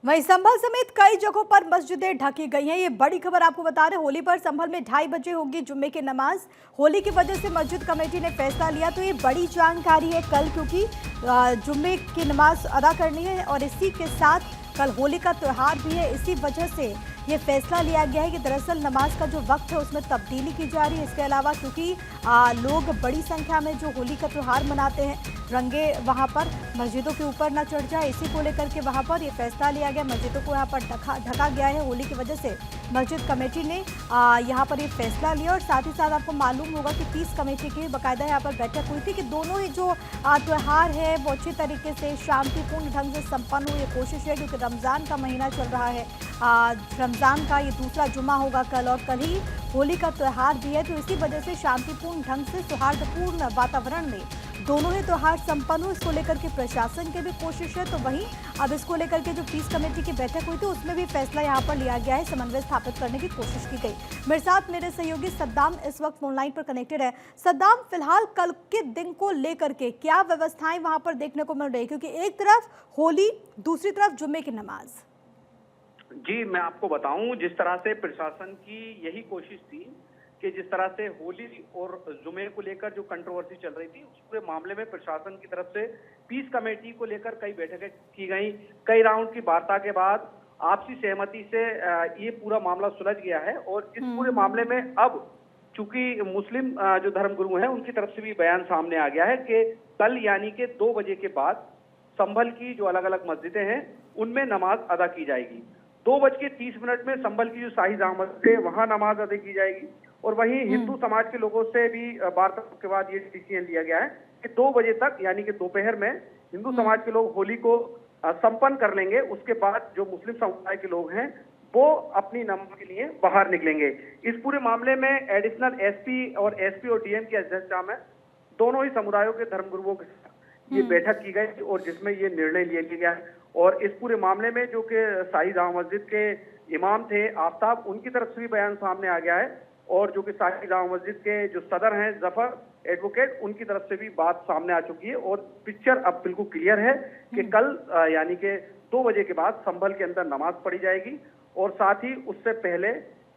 वहीं संभल समेत कई जगहों पर मस्जिदें ढकी गई हैं। ये बड़ी खबर आपको बता रहे, होली पर संभल में 2:30 बजे होगी जुम्मे की नमाज। होली की वजह से मस्जिद कमेटी ने फैसला लिया, तो ये बड़ी जानकारी है कल, क्योंकि जुम्मे की नमाज अदा करनी है और इसी के साथ कल होली का त्यौहार भी है। इसी वजह से ये फैसला लिया गया है कि दरअसल नमाज का जो वक्त है उसमें तब्दीली की जा रही है। इसके अलावा क्योंकि लोग बड़ी संख्या में जो होली का त्यौहार मनाते हैं, रंगे वहां पर मस्जिदों के ऊपर ना चढ़ जाए, इसी को लेकर के वहां पर ये फैसला लिया गया। मस्जिदों को यहाँ पर ढका गया है होली की वजह से। मस्जिद कमेटी ने यहाँ पर ये फैसला लिया और साथ ही साथ आपको मालूम होगा कि पीस कमेटी की बाकायदा यहाँ पर बैठक हुई थी कि दोनों ही जो त्यौहार है वो अच्छी तरीके से शांतिपूर्ण ढंग से संपन्न हो। ये कोशिश है क्योंकि रमज़ान का महीना चल रहा है, रमज़ान का ये दूसरा जुमा होगा कल और कल ही होली का त्यौहार भी है, तो इसी वजह से शांतिपूर्ण ढंग से सौहार्दपूर्ण वातावरण में दोनों ही त्यौहार संपन्न हो, इसको लेकर के प्रशासन की भी कोशिश है। तो वहीं अब इसको लेकर के जो पीस कमेटी की बैठक हुई थी उसमें भी फैसला यहाँ पर लिया गया है, समन्वय स्थापित करने की कोशिश की गई। मेरे साथ मेरे सहयोगी सद्दाम इस वक्त फोनलाइन पर कनेक्टेड है। सद्दाम, फिलहाल कल के दिन को लेकर के क्या व्यवस्थाएं वहां पर देखने को मिल रही है, क्योंकि एक तरफ होली, दूसरी तरफ जुम्मे की नमाज? जी, मैं आपको बताऊं, जिस तरह से प्रशासन की यही कोशिश थी कि जिस तरह से होली और जुमे को लेकर जो कंट्रोवर्सी चल रही थी, उस पूरे मामले में प्रशासन की तरफ से पीस कमेटी को लेकर कई बैठकें की गई। कई राउंड की वार्ता के बाद आपसी सहमति से ये पूरा मामला सुलझ गया है। और इस पूरे मामले में अब चूंकि मुस्लिम जो धर्मगुरु हैं उनकी तरफ से भी बयान सामने आ गया है कि कल यानी कि 2 बजे के बाद संभल की जो अलग अलग मस्जिदें हैं उनमें नमाज अदा की जाएगी। 2:30 में संभल की जो शाही जामा मस्जिद है वहां नमाज अदा की जाएगी। और वहीं हिंदू समाज के लोगों से भी वार्ता के बाद ये डिसीजन लिया गया है कि 2 बजे तक यानी कि दोपहर में हिंदू समाज के लोग होली को संपन्न कर लेंगे। उसके बाद जो मुस्लिम समुदाय के लोग हैं वो अपनी नमाज के लिए बाहर निकलेंगे। इस पूरे मामले में एडिशनल एसपी और डीएम की अध्यक्षता में दोनों ही समुदायों के धर्मगुरुओं के साथ ये बैठक की गई और जिसमें ये निर्णय लिया गया है। और इस पूरे मामले में जो कि शाही जामा मस्जिद के इमाम थे आफ्ताब, उनकी तरफ से भी बयान सामने आ गया है। और जो कि शाही जामा मस्जिद के जो सदर हैं जफर एडवोकेट, उनकी तरफ से भी बात सामने आ चुकी है। और पिक्चर अब बिल्कुल क्लियर है कि कल यानी कि 2 बजे के बाद संभल के अंदर नमाज पढ़ी जाएगी और साथ ही उससे पहले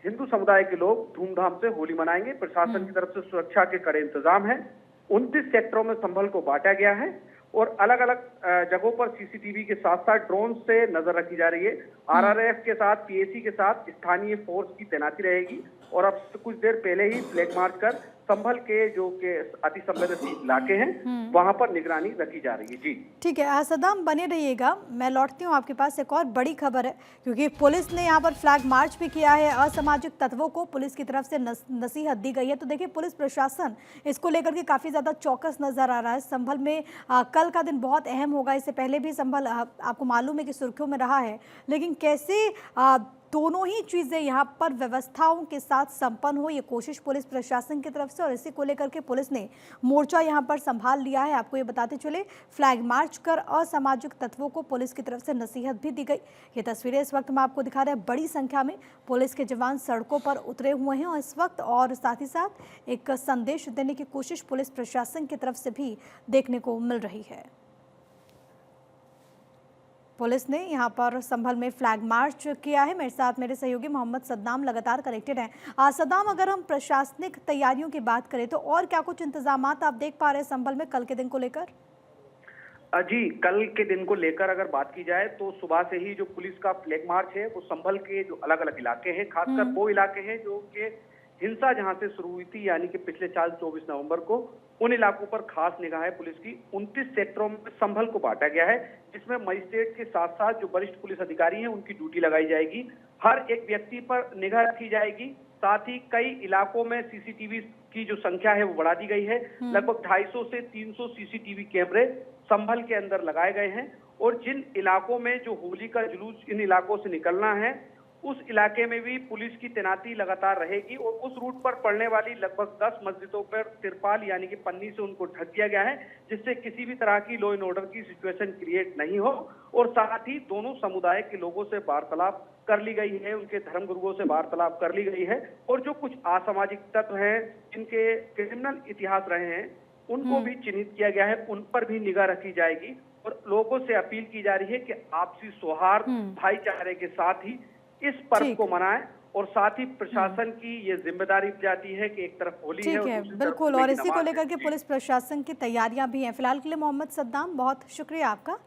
हिंदू समुदाय के लोग धूमधाम से होली मनाएंगे। प्रशासन की तरफ से सुरक्षा के कड़े इंतजाम है। 29 सेक्टरों में संभल को बांटा गया है और अलग अलग जगहों पर सीसीटीवी के साथ साथ ड्रोन से नजर रखी जा रही है। आरआरएफ के साथ, पीएसी के साथ स्थानीय फोर्स की तैनाती रहेगी। और अब कुछ देर पहले ही फ्लैग मार्च कर संभल के जो के अति संवेदनशील इलाके हैं वहां पर निगरानी रखी जा रही है। जी ठीक है सद्दाम, बने रहिएगा, मैं लौटती हूँ आपके पास। एक और बड़ी खबर है, क्योंकि पुलिस ने यहाँ पर फ्लैग मार्च भी किया है। असामाजिक तत्वों को पुलिस की तरफ से नसीहत दी गई है। तो देखिए, पुलिस प्रशासन इसको लेकर के काफ़ी ज़्यादा चौकस नजर आ रहा है। संभल में कल का दिन बहुत अहम होगा। इससे पहले भी संभल आपको मालूम है कि सुर्खियों में रहा है, लेकिन कैसे दोनों ही चीज़ें यहाँ पर व्यवस्थाओं के साथ संपन्न हो, ये कोशिश पुलिस प्रशासन की तरफ से, और इसी को लेकर के पुलिस ने मोर्चा यहाँ पर संभाल लिया है। आपको ये बताते चले, फ्लैग मार्च कर असामाजिक तत्वों को पुलिस की तरफ से नसीहत भी दी गई। ये तस्वीरें इस वक्त हम आपको दिखा रहे हैं। बड़ी संख्या में पुलिस के जवान सड़कों पर उतरे हुए हैं और इस वक्त, और साथ ही साथ एक संदेश देने की कोशिश पुलिस प्रशासन की तरफ से भी देखने को मिल रही है। पुलिस ने यहाँ पर संभल में फ्लैग मार्च किया है। मेरे साथ मेरे सहयोगी मोहम्मद सद्दाम लगातार कनेक्टेड हैं। सद्दाम, अगर हम प्रशासनिक तैयारियों की बात करें तो और क्या कुछ इंतजामात आप देख पा रहे हैं संभल में कल के दिन को लेकर? जी, कल के दिन को लेकर अगर बात की जाए तो सुबह से ही जो पुलिस का फ्लैग मार्च है वो संभल के जो अलग अलग इलाके हैं, खासकर वो इलाके हैं जो कि हिंसा जहां से शुरू हुई थी यानी कि पिछले साल 24 नवंबर को, उन इलाकों पर खास निगाह है पुलिस की। 29 सेक्टरों में संभल को बांटा गया है, जिसमें मजिस्ट्रेट के साथ साथ जो वरिष्ठ पुलिस अधिकारी हैं उनकी ड्यूटी लगाई जाएगी। हर एक व्यक्ति पर निगाह रखी जाएगी। साथ ही कई इलाकों में सीसीटीवी की जो संख्या है वो बढ़ा दी गई है। लगभग 250 से 300 सीसीटीवी कैमरे संभल के अंदर लगाए गए हैं। और जिन इलाकों में जो होली का जुलूस इन इलाकों से निकलना है, उस इलाके में भी पुलिस की तैनाती लगातार रहेगी। और उस रूट पर पड़ने वाली लगभग 10 मस्जिदों पर तिरपाल यानी कि पन्नी से उनको ढक दिया गया है, जिससे किसी भी तरह की लॉ एंड ऑर्डर की सिचुएशन क्रिएट नहीं हो। और साथ ही दोनों समुदाय के लोगों से वार्तालाप कर ली गई है, उनके धर्मगुरुओं से वार्तालाप कर ली गई है। और जो कुछ असामाजिक तत्व हैं जिनके क्रिमिनल इतिहास रहे हैं उनको भी चिन्हित किया गया है, उन पर भी निगाह रखी जाएगी। और लोगों से अपील की जा रही है कि आपसी सौहार्द, भाईचारे के साथ ही इस पर्व ठीक। को मनाएं। और साथ ही प्रशासन की ये जिम्मेदारी जाती है कि एक तरफ होली है ठीक और है, दूसरी तरफ बिल्कुल। जुमे और की इसी को नमाज है। लेकर के जी। पुलिस प्रशासन की तैयारियां भी हैं। फिलहाल के लिए मोहम्मद सद्दाम, बहुत शुक्रिया आपका।